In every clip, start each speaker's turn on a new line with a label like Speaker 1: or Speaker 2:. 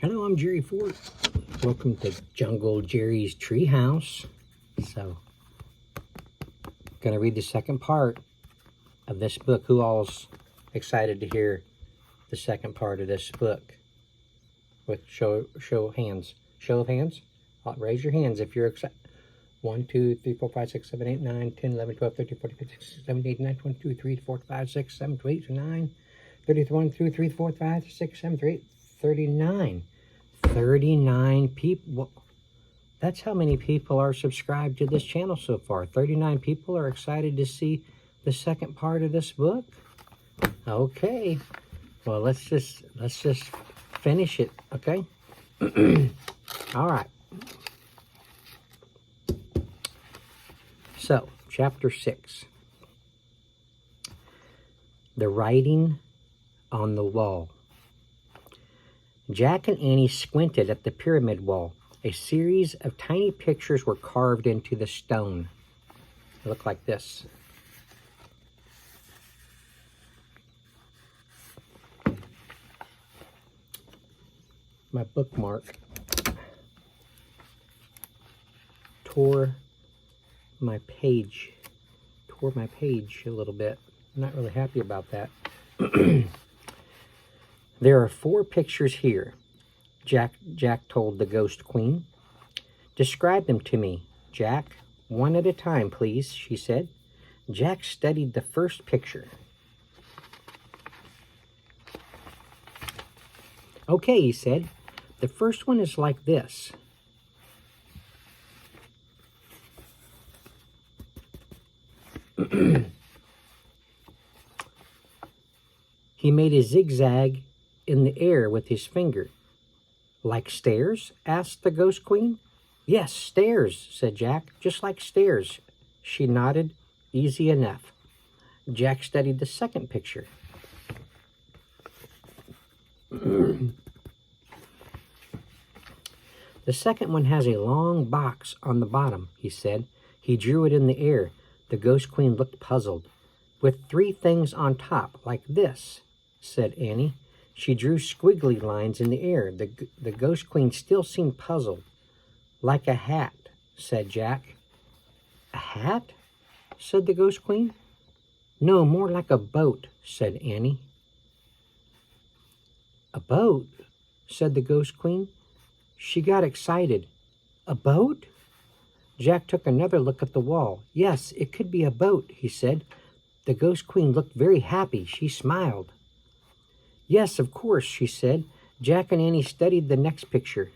Speaker 1: Hello, I'm Jerry Ford. Welcome to Jungle Jerry's Treehouse. So, gonna read the second part of this book. Who all's excited to hear the second part of this book? With show of hands. Show of hands? Raise your hands if you're excited. 1, 2, 3, 4, 5, 6, 7, 8, 9, 10, 11, 12, 13, 14, 15, 16, 17, 18, 19, 20, 23, 24, 25, 26, 27, 28, 29, 30, 31, 32, 33, 34, 35, 36, 37, 38, 39. 39 people. That's how many people are subscribed to this channel so far. 39 people are excited to see the second part of this book. Okay. Well, let's just finish it, okay? All right. So, chapter 6. The writing on the wall. Jack and Annie squinted at the pyramid wall. A series of tiny pictures were carved into the stone. They look like this. My bookmark tore my page a little bit. I'm not really happy about that. There are 4 pictures here, Jack told the Ghost Queen. Describe them to me, Jack. One at a time, please, she said. Jack studied the first picture. Okay, he said. The first one is like this. He made a zigzag in the air with his finger. Like stairs? Asked the Ghost Queen. Yes, stairs, said Jack. Just like stairs. She nodded. Easy enough. Jack studied the second picture. The second one has a long box on the bottom, he said. He drew it in the air. The Ghost Queen looked puzzled. With 3 things on top, like this, said Annie. She drew squiggly lines in the air. The Ghost Queen still seemed puzzled. Like a hat, said Jack. A hat? Said the Ghost Queen. No, more like a boat, said Annie. A boat? Said the Ghost Queen. She got excited. A boat? Jack took another look at the wall. Yes, it could be a boat, he said. The Ghost Queen looked very happy. She smiled. Yes, of course, she said. Jack and Annie studied the next picture.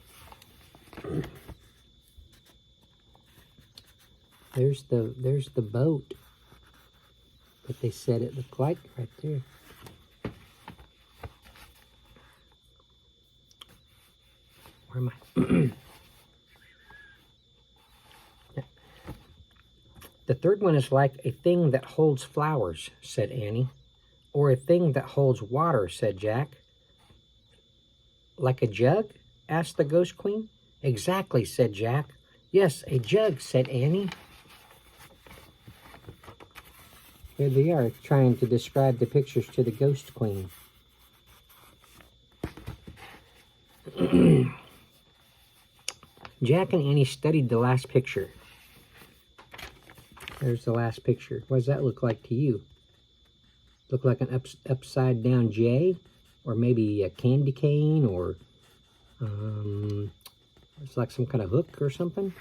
Speaker 1: There's the boat that they said it looked like right there. Where am I? The third one is like a thing that holds flowers, said Annie. Or a thing that holds water, said Jack. Like a jug? Asked the Ghost Queen. Exactly, said Jack. Yes, a jug, said Annie. Here they are, trying to describe the pictures to the Ghost Queen. Jack and Annie studied the last picture. There's the last picture. What does that look like to you? Look like an upside down J, or maybe a candy cane, or it's like some kind of hook or something.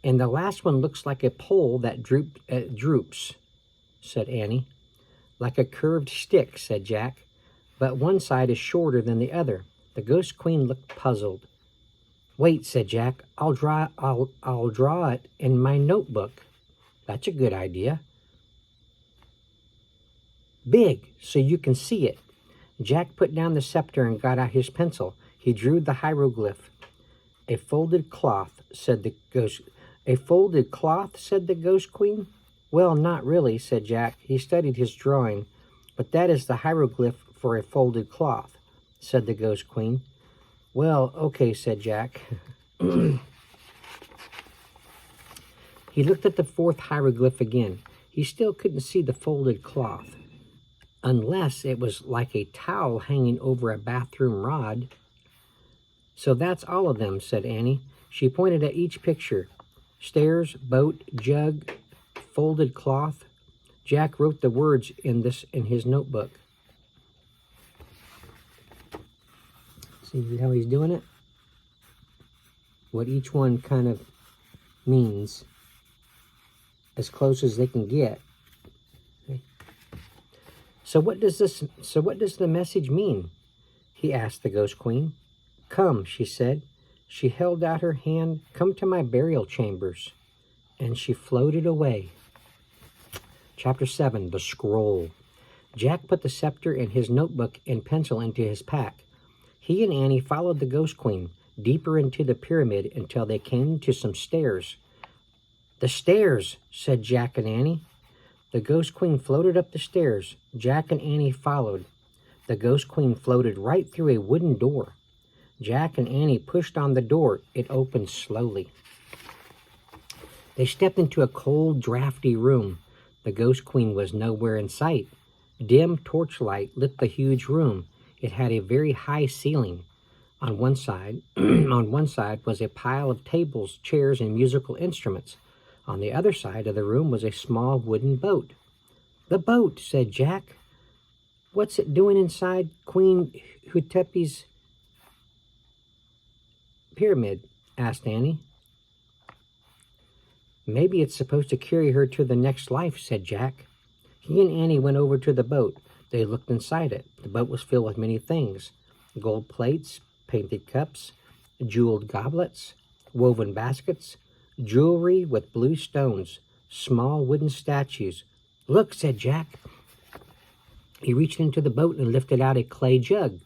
Speaker 1: And the last one looks like a pole that droops, said Annie. Like a curved stick, said Jack, but one side is shorter than the other. The Ghost Queen looked puzzled. Wait, said Jack, I'll draw it in my notebook. That's a good idea. Big, so you can see it. Jack put down the scepter and got out his pencil. He drew the hieroglyph. A folded cloth, said the Ghost. A folded cloth, said the Ghost Queen. Well, not really, said Jack. He studied his drawing. But that is the hieroglyph for a folded cloth, said the Ghost Queen. Well, okay, said Jack. He looked at the 4th hieroglyph again. He still couldn't see the folded cloth. unless it was like a towel hanging over a bathroom rod. So that's all of them, said Annie. She pointed at each picture. Stairs, boat, jug, folded cloth. Jack wrote the words in his notebook. See how he's doing it? What each one kind of means, as close as they can get. Okay. So what does the message mean? He asked the Ghost Queen. Come, she said. She held out her hand. Come to my burial chambers. And she floated away. Chapter 7, The Scroll. Jack put the scepter and his notebook and pencil into his pack. He and Annie followed the Ghost Queen deeper into the pyramid until they came to some stairs. The stairs, said Jack and Annie. The Ghost Queen floated up the stairs. Jack and Annie followed. The Ghost Queen floated right through a wooden door. Jack and Annie pushed on the door. It opened slowly. They stepped into a cold, drafty room. The Ghost Queen was nowhere in sight. Dim torchlight lit the huge room. It had a very high ceiling. On one side was a pile of tables, chairs, and musical instruments. On the other side of the room was a small wooden boat. The boat, said Jack. What's it doing inside Queen Hutepi's pyramid? Asked Annie. Maybe it's supposed to carry her to the next life, said Jack. He and Annie went over to the boat. They looked inside it. The boat was filled with many things. Gold plates, painted cups, jeweled goblets, woven baskets, jewelry with blue stones, small wooden statues. Look, said Jack. He reached into the boat and lifted out a clay jug.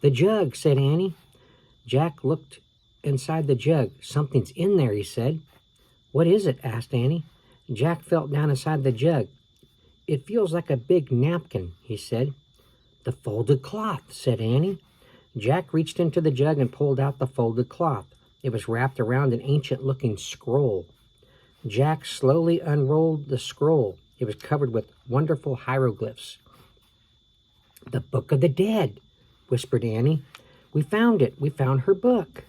Speaker 1: The jug, said Annie. Jack looked inside the jug. Something's in there, he said. What is it? Asked Annie. Jack felt down inside the jug. It feels like a big napkin, he said. The folded cloth, said Annie. Jack reached into the jug and pulled out the folded cloth. It was wrapped around an ancient-looking scroll. Jack slowly unrolled the scroll. It was covered with wonderful hieroglyphs. The Book of the Dead, whispered Annie. We found it. We found her book.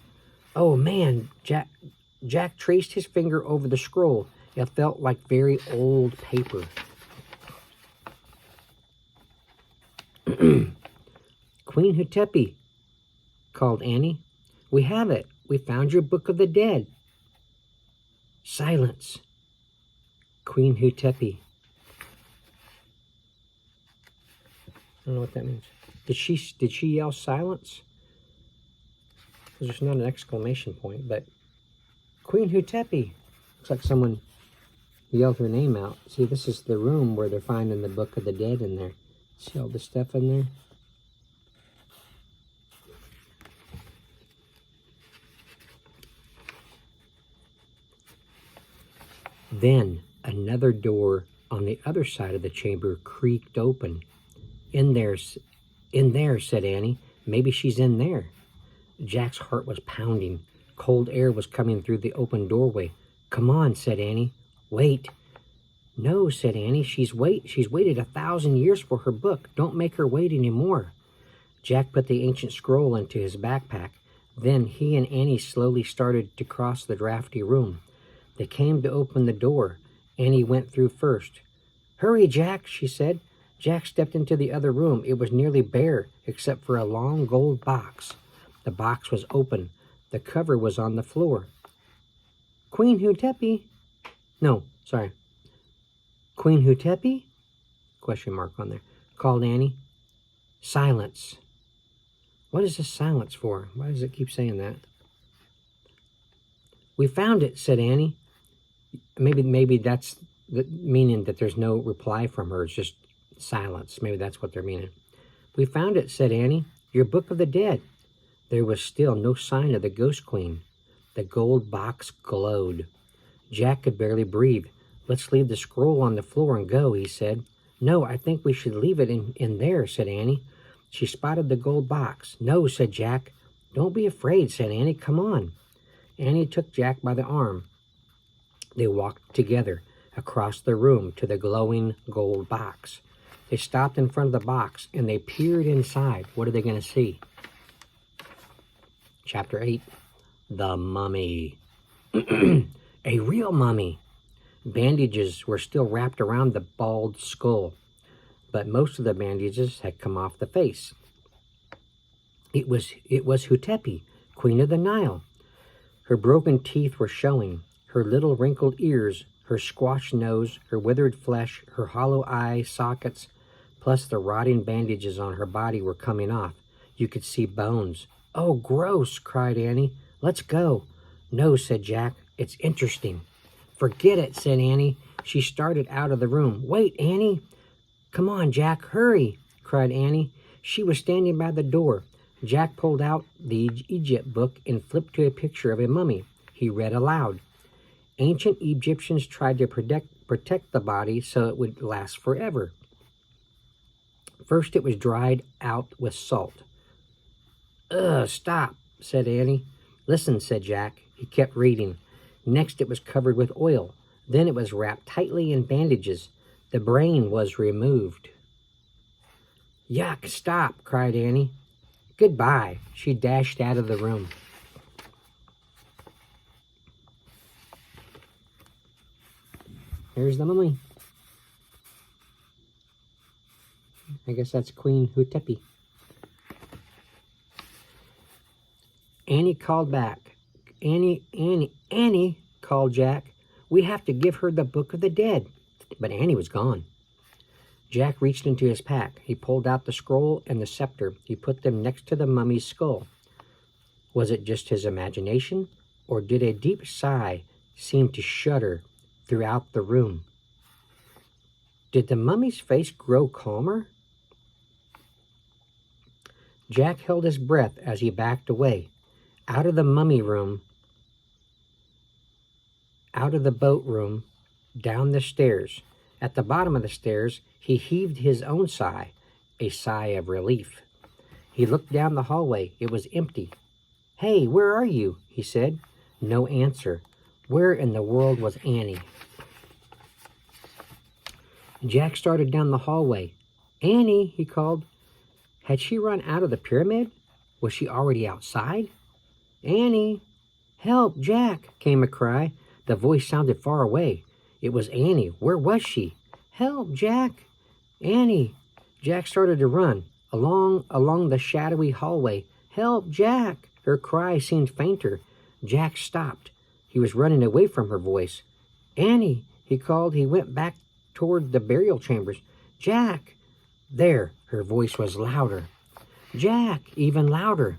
Speaker 1: Oh, man, Jack traced his finger over the scroll. It felt like very old paper. Queen Hutepi, called Annie. We have it. We found your Book of the Dead. Silence. Queen Hutepi. I don't know what that means. Did she yell silence? Because there's not an exclamation point, but Queen Hutepi. Looks like someone yelled her name out. See, this is the room where they're finding the Book of the Dead in there. See all the stuff in there? Then another door on the other side of the chamber creaked open. In there, said Annie. Maybe she's in there. Jack's heart was pounding. Cold air was coming through the open doorway. Come on, said Annie. Wait. No, said Annie. She's waited 1,000 years for her book. Don't make her wait any more. Jack put the ancient scroll into his backpack. Then he and Annie slowly started to cross the drafty room. They came to open the door. Annie went through first. Hurry, Jack, she said. Jack stepped into the other room. It was nearly bare, except for a long gold box. The box was open. The cover was on the floor. Queen Hutepi? No, sorry. Queen Hutepi? Question mark on there. Called Annie. Silence. What is this silence for? Why does it keep saying that? We found it, said Annie. Maybe that's the meaning that there's no reply from her. It's just silence. Maybe that's what they're meaning. We found it, said Annie. Your Book of the Dead. There was still no sign of the Ghost Queen. The gold box glowed. Jack could barely breathe. Let's leave the scroll on the floor and go, he said. No, I think we should leave it in there, said Annie. She spotted the gold box. No, said Jack. Don't be afraid, said Annie. Come on. Annie took Jack by the arm. They walked together across the room to the glowing gold box. They stopped in front of the box, and they peered inside. What are they going to see? Chapter 8. The Mummy. A real mummy. Bandages were still wrapped around the bald skull, but most of the bandages had come off the face. It was Hutepi, Queen of the Nile. Her broken teeth were showing, her little wrinkled ears, her squashed nose, her withered flesh, her hollow eye sockets, plus the rotting bandages on her body were coming off. You could see bones. "Oh, gross," cried Annie. "Let's go." "No," said Jack. "It's interesting." "Forget it," said Annie. She started out of the room. "Wait, Annie." "Come on, Jack, hurry," cried Annie. She was standing by the door. Jack pulled out the Egypt book and flipped to a picture of a mummy. He read aloud. Ancient Egyptians tried to protect the body so it would last forever. First, it was dried out with salt. "Ugh, stop," said Annie. "Listen," said Jack. He kept reading. Next, it was covered with oil. Then it was wrapped tightly in bandages. The brain was removed. "Yuck, stop," cried Annie. "Goodbye." She dashed out of the room. Here's the mummy. I guess that's Queen Hutepi. Annie called back. Annie, called Jack. "We have to give her the Book of the Dead." But Annie was gone. Jack reached into his pack. He pulled out the scroll and the scepter. He put them next to the mummy's skull. Was it just his imagination, or did a deep sigh seem to shudder throughout the room? Did the mummy's face grow calmer? Jack held his breath as he backed away. Out of the mummy room, out of the boat room, down the stairs. At the bottom of the stairs, he heaved his own sigh, a sigh of relief. He looked down the hallway. It was empty. "Hey, where are you?" he said. No answer. Where in the world was Annie? Jack started down the hallway. "Annie," he called. Had she run out of the pyramid? Was she already outside? "Annie!" "Help, Jack!" came a cry. The voice sounded far away. It was Annie. Where was she? "Help, Jack!" "Annie!" Jack started to run along the shadowy hallway. "Help, Jack!" Her cry seemed fainter. Jack stopped. He was running away from her voice. "Annie!" he called. He went back toward the burial chambers. "Jack!" There, her voice was louder. "Jack!" Even louder.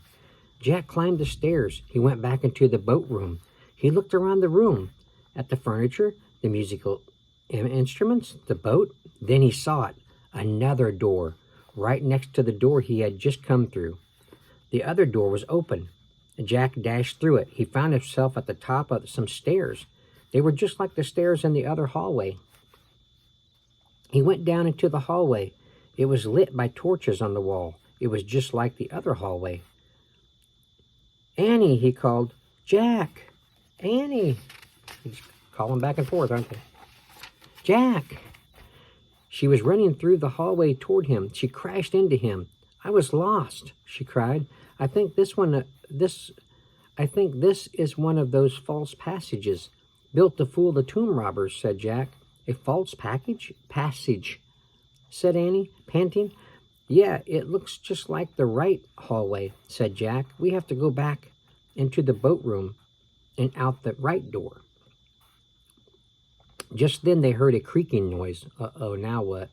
Speaker 1: Jack climbed the stairs. He went back into the boat room. He looked around the room, at the furniture, the musical instruments, the boat. Then he saw it. Another door, right next to the door he had just come through. The other door was open. Jack dashed through it. He found himself at the top of some stairs. They were just like the stairs in the other hallway. He went down into the hallway. It was lit by torches on the wall. It was just like the other hallway. "Annie," he called. "Jack! Annie!" He's calling back and forth, aren't they? "Jack!" She was running through the hallway toward him. She crashed into him. "I was lost," she cried. I think this is one of those false passages built to fool the tomb robbers," said Jack. "A false passage, said Annie, panting. "Yeah, it looks just like the right hallway," said Jack. "We have to go back into the boat room and out the right door." Just then they heard a creaking noise. Uh-oh, now what?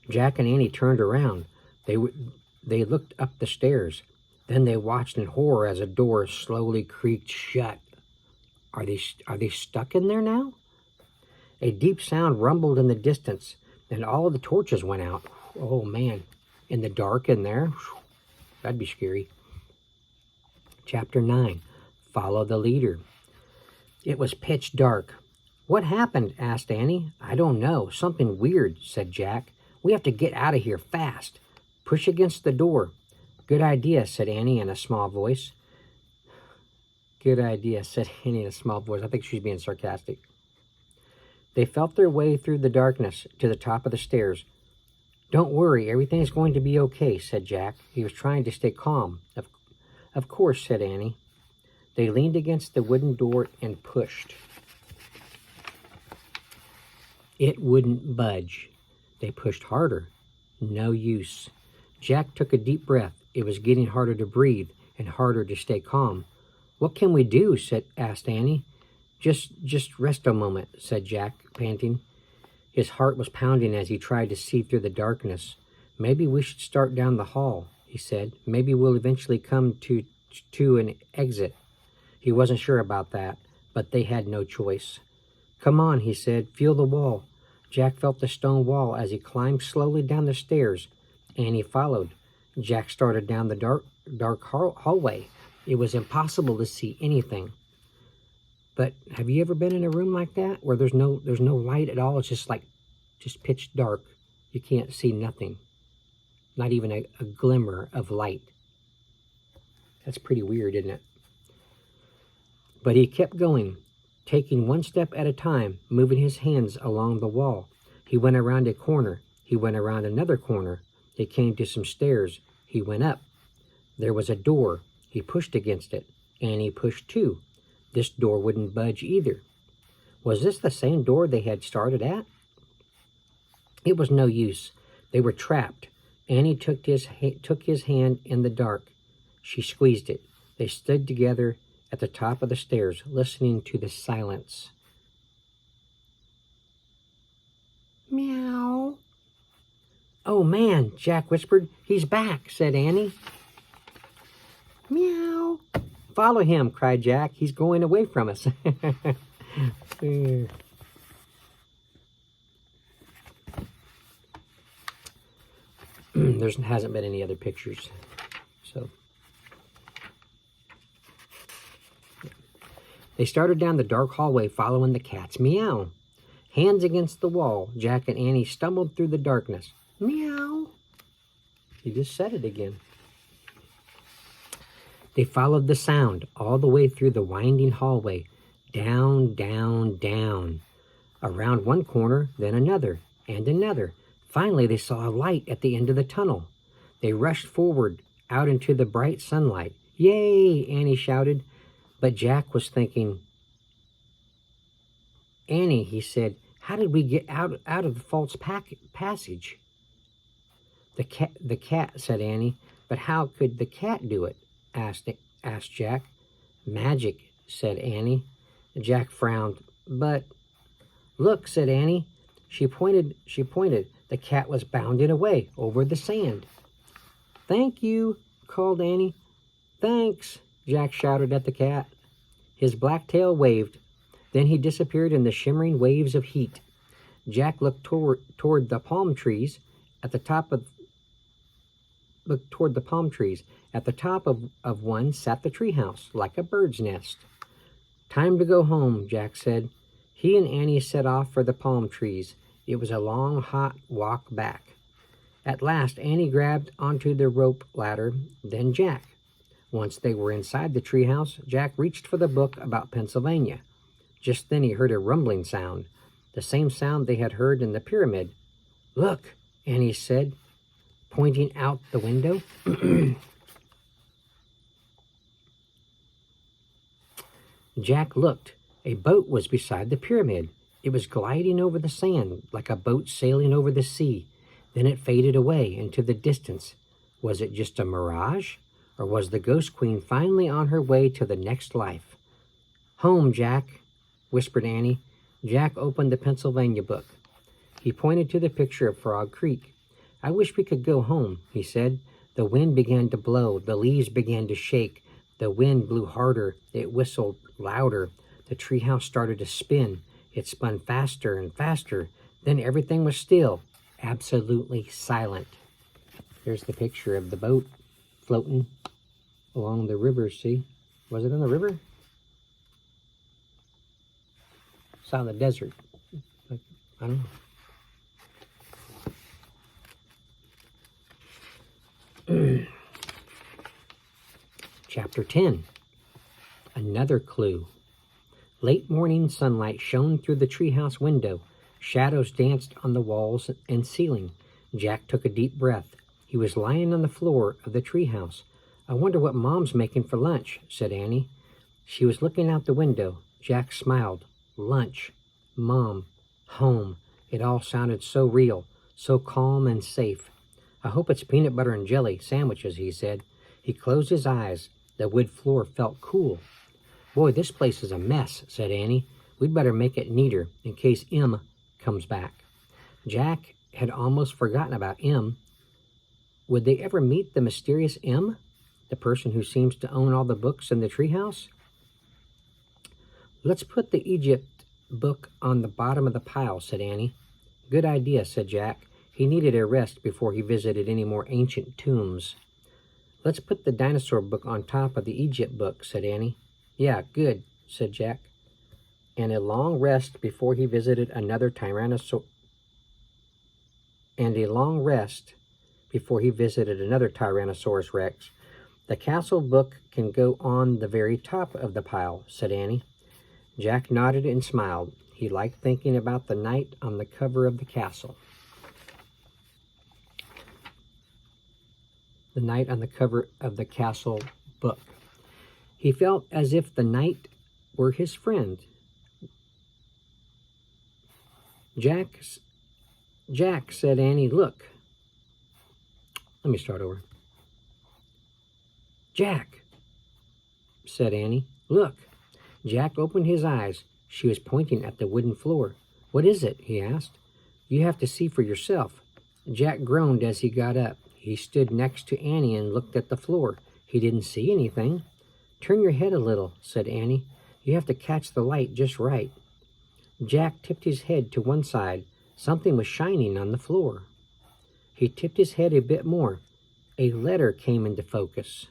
Speaker 1: Jack and Annie turned around. They looked up the stairs. Then they watched in horror as a door slowly creaked shut. Are they stuck in there now? A deep sound rumbled in the distance, and all of the torches went out. Oh, man. In the dark in there? That'd be scary. Chapter 9. Follow the leader. It was pitch dark. "What happened?" asked Annie. "I don't know. Something weird," said Jack. "We have to get out of here fast. Push against the door." "Good idea," said Annie in a small voice. "Good idea," said Annie in a small voice. I think she's being sarcastic. They felt their way through the darkness to the top of the stairs. "Don't worry, everything's going to be okay," said Jack. He was trying to stay calm. Of course," said Annie. They leaned against the wooden door and pushed. It wouldn't budge. They pushed harder. No use. Jack took a deep breath. It was getting harder to breathe and harder to stay calm. "What can we do?" asked Annie. Just rest a moment," said Jack, panting. His heart was pounding as he tried to see through the darkness. "Maybe we should start down the hall," he said. "Maybe we'll eventually come to an exit." He wasn't sure about that, but they had no choice. "Come on," he said. "Feel the wall." Jack felt the stone wall as he climbed slowly down the stairs. Annie followed. Jack started down the dark hallway. It was impossible to see anything. But have you ever been in a room like that where there's no light at all? It's just pitch dark. You can't see nothing. Not even a glimmer of light. That's pretty weird, isn't it? But he kept going, taking one step at a time, moving his hands along the wall. He went around a corner. He went around another corner. He came to some stairs. He went up. There was a door. He pushed against it. Annie pushed too. This door wouldn't budge either. Was this the same door they had started at? It was no use. They were trapped. Annie took his hand in the dark. She squeezed it. They stood together at the top of the stairs, listening to the silence. "Meow." "Oh, man," Jack whispered. "He's back," said Annie. "Meow." "Follow him," cried Jack. "He's going away from us." There hasn't been any other pictures. So they started down the dark hallway following the cat's meow. Hands against the wall, Jack and Annie stumbled through the darkness. Meow. He just said it again. They followed the sound all the way through the winding hallway. Down, down, down. Around one corner, then another, and another. Finally, they saw a light at the end of the tunnel. They rushed forward, out into the bright sunlight. "Yay!" Annie shouted. But Jack was thinking. "Annie," he said, "how did we get out of the false passage?" The cat, said Annie. "But how could the cat do it?" asked Jack. "Magic," said Annie. Jack frowned. "But look," said Annie. She pointed. The cat was bounding away over the sand. "Thank you," called Annie. "Thanks," Jack shouted at the cat. His black tail waved. Then he disappeared in the shimmering waves of heat. Jack looked toward the palm trees. At the top of one sat the treehouse, like a bird's nest. "Time to go home," Jack said. He and Annie set off for the palm trees. It was a long, hot walk back. At last, Annie grabbed onto the rope ladder, then Jack. Once they were inside the treehouse, Jack reached for the book about Pennsylvania. Just then he heard a rumbling sound, the same sound they had heard in the pyramid. "Look," Annie said, pointing out the window. Jack looked. A boat was beside the pyramid. It was gliding over the sand like a boat sailing over the sea. Then it faded away into the distance. Was it just a mirage? Or was the Ghost Queen finally on her way to the next life? "Home, Jack," whispered Annie. Jack opened the Pennsylvania book. He pointed to the picture of Frog Creek. "I wish we could go home," he said. The wind began to blow. The leaves began to shake. The wind blew harder. It whistled louder. The treehouse started to spin. It spun faster and faster. Then everything was still, absolutely silent. There's the picture of the boat floating along the river, see? Was it on the river? It's out in the desert. I don't know. Chapter 10. Another clue. Late morning sunlight shone through the treehouse window. Shadows danced on the walls and ceiling. Jack took a deep breath. He was lying on the floor of the treehouse. I wonder what Mom's making for lunch, said Annie. She was looking out the window. Jack smiled. Lunch, Mom, home. It all sounded so real, so calm and safe. I hope it's peanut butter and jelly sandwiches, he said. He closed his eyes. The wood floor felt cool. Boy, this place is a mess, said Annie. We'd better make it neater in case M comes back. Jack had almost forgotten about M. Would they ever meet the mysterious M, the person who seems to own all the books in the treehouse? Let's put the Egypt book on the bottom of the pile, said Annie. Good idea, said Jack. He needed a rest before he visited any more ancient tombs. Let's put the dinosaur book on top of the Egypt book, said Annie. Yeah, good, said Jack. And a long rest before he visited another Tyrannosaurus Rex. The castle book can go on the very top of the pile, said Annie. Jack nodded and smiled. He liked thinking about the night on the cover of the castle. The night on the cover of the castle book. He felt as if the night were his friend. Jack, said Annie, look. Let me start over. Jack, said Annie, look. Jack opened his eyes. She was pointing at the wooden floor. What is it? He asked. You have to see for yourself. Jack groaned as he got up. He stood next to Annie and looked at the floor. He didn't see anything. Turn your head a little, said Annie. You have to catch the light just right. Jack tipped his head to one side. Something was shining on the floor. He tipped his head a bit more. A letter came into focus.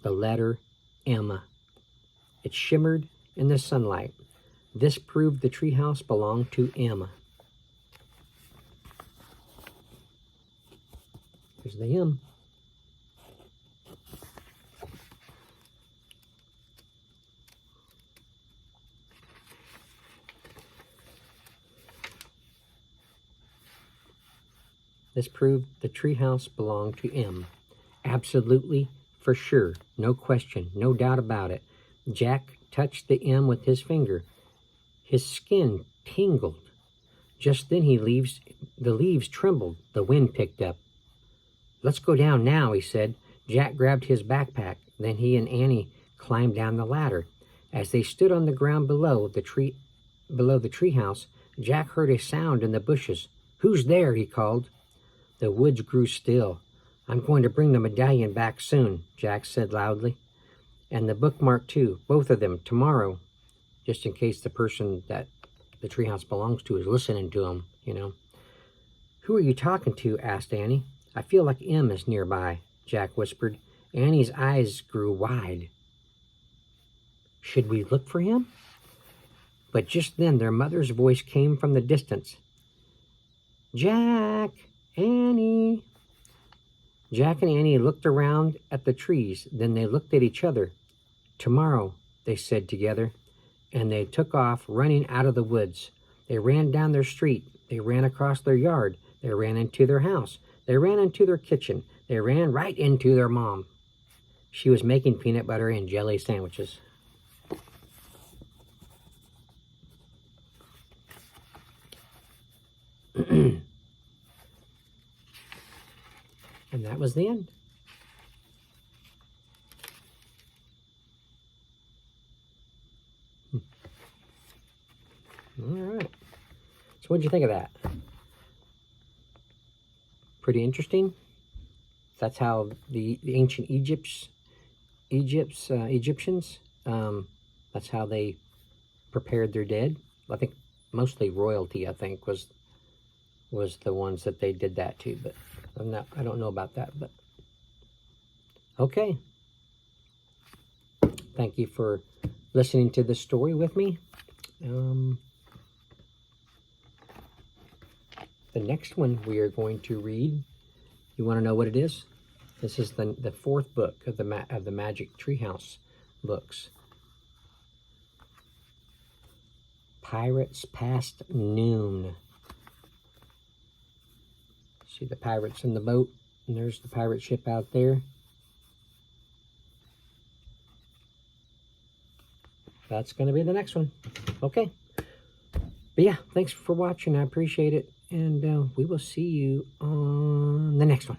Speaker 1: The letter M. It shimmered in the sunlight. This proved the treehouse belonged to M. Here's the M. This proved the treehouse belonged to M. Absolutely, for sure, no question, no doubt about it. Jack touched the M with his finger. His skin tingled. Just then the leaves trembled. The wind picked up. Let's go down now, he said. Jack grabbed his backpack. Then he and Annie climbed down the ladder. As they stood on the ground below the treehouse, Jack heard a sound in the bushes. Who's there? He called. The woods grew still. I'm going to bring the medallion back soon, Jack said loudly. And the bookmark too, both of them, tomorrow, just in case the person that the treehouse belongs to is listening to him, you know. Who are you talking to? Asked Annie. I feel like M is nearby, Jack whispered. Annie's eyes grew wide. Should we look for him? But just then their mother's voice came from the distance. Jack! Annie! Jack and Annie looked around at the trees. Then they looked at each other. Tomorrow, they said together, and they took off running out of the woods. They ran down their street. They ran across their yard. They ran into their house. They ran into their kitchen. They ran right into their mom. She was making peanut butter and jelly sandwiches. And that was the end. All right. So what'd you think of that? Pretty interesting. That's how the ancient Egyptians, that's how they prepared their dead. I think mostly royalty, I think, was the ones that they did that to, but I don't know about that, but okay. Thank you for listening to this story with me. The next one we are going to read, you want to know what it is? This is the fourth book of the Magic Treehouse books. Pirates Past Noon. See the pirates in the boat, and there's the pirate ship out there. That's going to be the next one. Okay. But yeah, thanks for watching. I appreciate it. And we will see you on the next one.